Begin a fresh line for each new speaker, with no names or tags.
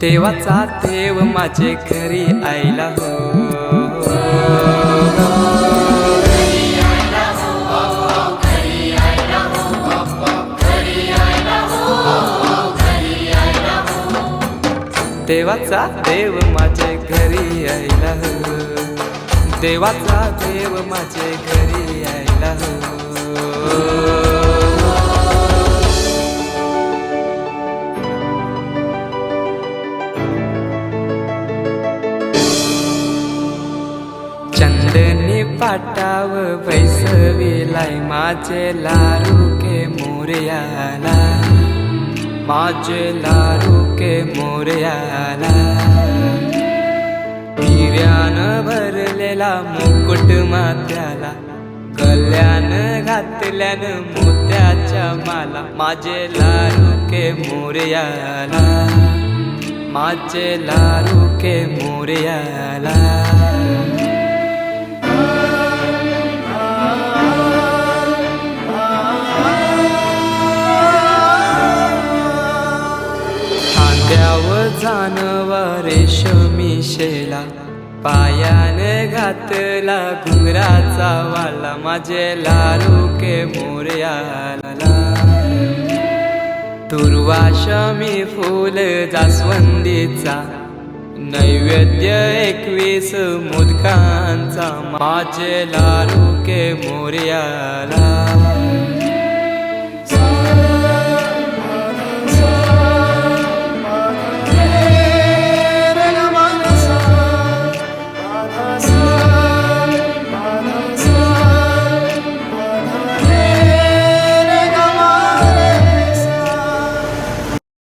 देवाचा देव माझे घरी आयला हो, देवाचा देव माझे घरी आयला हो, देवाचा देव माझे घरी आयला हो। चंदनी पाटाव बैसविलाय माझे लारू के मोरयाला, माझे लारू के मोरयाला। हिऱ्यानं भरलेला मुकुट माथ्याला, गल्यानं घातल्यानं मोत्याच्या माला, माझे लारू के मोरयाला, माझे लारू के मोरयाला। जानवा रेशमी शेला, पायाने घातला घुंगराचा वाला, माझे लारू के मोरयाला। दुर्वाशमी फूल जास्वंदीचा, नैवेद्य 21 मोदकांचा, माझे लारू के मोरयाला।